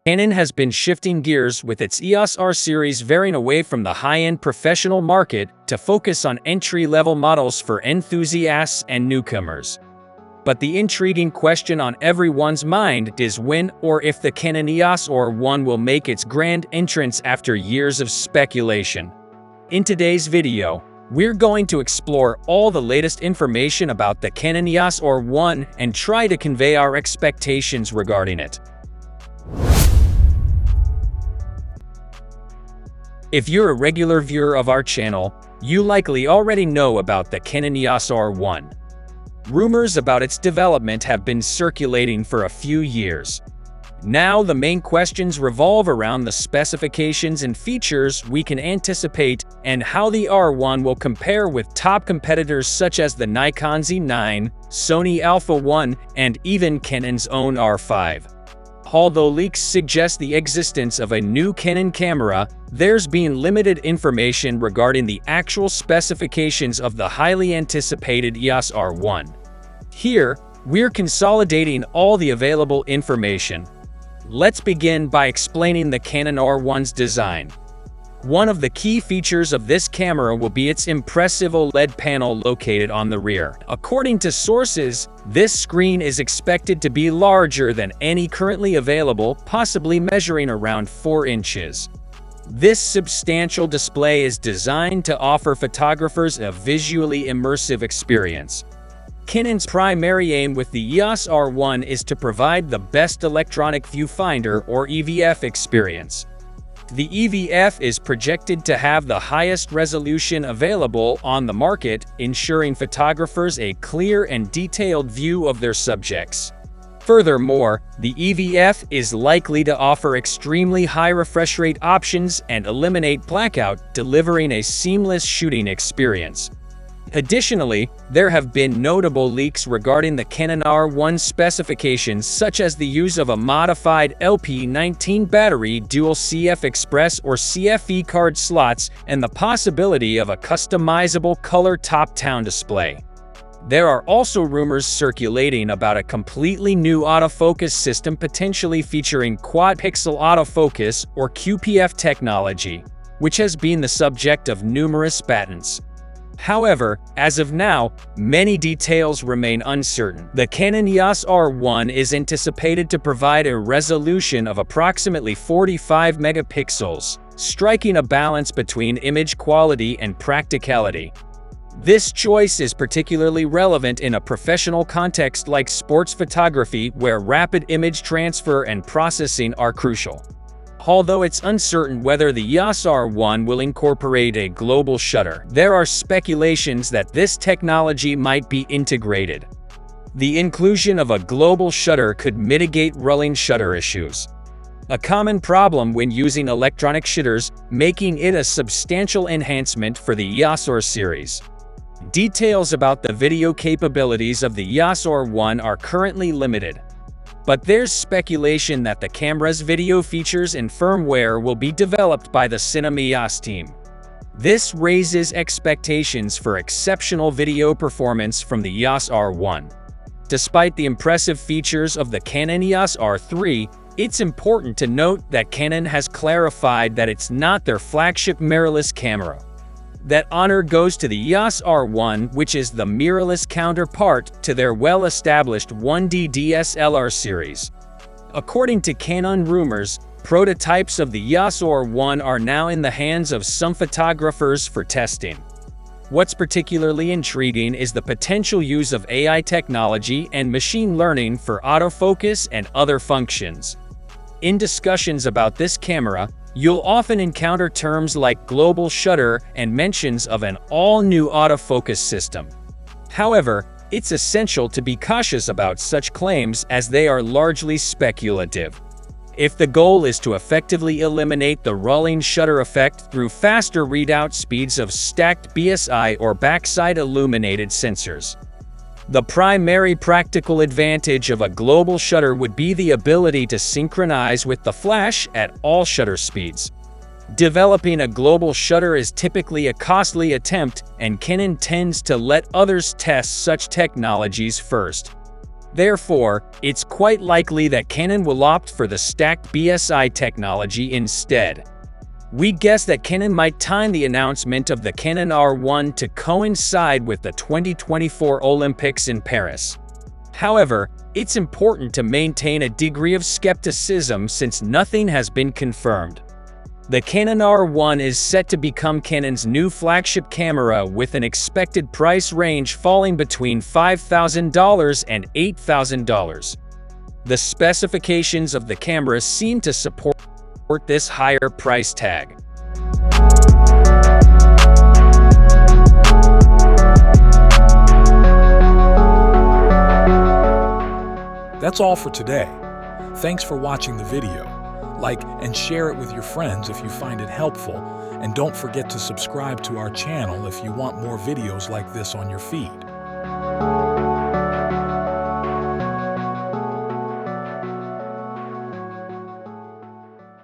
Canon has been shifting gears with its EOS R series, veering away from the high-end professional market to focus on entry-level models for enthusiasts and newcomers. But the intriguing question on everyone's mind is when or if the Canon EOS R1 will make its grand entrance after years of speculation. In today's video, we're going to explore all the latest information about the Canon EOS R1 and try to convey our expectations regarding it. If you're a regular viewer of our channel, you likely already know about the Canon EOS R1. Rumors about its development have been circulating for a few years. Now the main questions revolve around the specifications and features we can anticipate and how the R1 will compare with top competitors such as the Nikon Z9, Sony Alpha 1, and even Canon's own R5. Although leaks suggest the existence of a new Canon camera, there's been limited information regarding the actual specifications of the highly anticipated EOS R1. Here, we're consolidating all the available information. Let's begin by explaining the Canon R1's design. One of the key features of this camera will be its impressive OLED panel located on the rear. According to sources, this screen is expected to be larger than any currently available, possibly measuring around 4 inches. This substantial display is designed to offer photographers a visually immersive experience. Canon's primary aim with the EOS R1 is to provide the best electronic viewfinder or EVF experience. The EVF is projected to have the highest resolution available on the market, ensuring photographers a clear and detailed view of their subjects. Furthermore, the EVF is likely to offer extremely high refresh rate options and eliminate blackout, delivering a seamless shooting experience. Additionally, there have been notable leaks regarding the Canon R1 specifications, such as the use of a modified LP19 battery, dual CF Express or CFE card slots, and the possibility of a customizable color top-down display. There are also rumors circulating about a completely new autofocus system potentially featuring quad-pixel autofocus or QPF technology, which has been the subject of numerous patents. However, as of now, many details remain uncertain. The Canon EOS R1 is anticipated to provide a resolution of approximately 45 megapixels, striking a balance between image quality and practicality. This choice is particularly relevant in a professional context like sports photography, where rapid image transfer and processing are crucial. Although it's uncertain whether the EOS R1 will incorporate a global shutter, there are speculations that this technology might be integrated. The inclusion of a global shutter could mitigate rolling shutter issues, a common problem when using electronic shutters, making it a substantial enhancement for the EOS R series. Details about the video capabilities of the EOS R1 are currently limited, but there's speculation that the camera's video features and firmware will be developed by the Cinema EOS team. This raises expectations for exceptional video performance from the EOS R1. Despite the impressive features of the Canon EOS R3, it's important to note that Canon has clarified that it's not their flagship mirrorless camera. That honor goes to the EOS R1, which is the mirrorless counterpart to their well-established 1D DSLR series. According to Canon rumors, prototypes of the EOS R1 are now in the hands of some photographers for testing. What's particularly intriguing is the potential use of AI technology and machine learning for autofocus and other functions. In discussions about this camera, you'll often encounter terms like global shutter and mentions of an all-new autofocus system. However, it's essential to be cautious about such claims as they are largely speculative. If the goal is to effectively eliminate the rolling shutter effect through faster readout speeds of stacked BSI or backside illuminated sensors, the primary practical advantage of a global shutter would be the ability to synchronize with the flash at all shutter speeds. Developing a global shutter is typically a costly attempt, and Canon tends to let others test such technologies first. Therefore, it's quite likely that Canon will opt for the stacked BSI technology instead. We guess that Canon might time the announcement of the Canon R1 to coincide with the 2024 Olympics in Paris. However, it's important to maintain a degree of skepticism since nothing has been confirmed. The Canon R1 is set to become Canon's new flagship camera with an expected price range falling between $5,000 and $8,000. The specifications of the camera seem to support this higher price tag. That's all for today. Thanks for watching the video. Like and share it with your friends if you find it helpful, and don't forget to subscribe to our channel if you want more videos like this on your feed.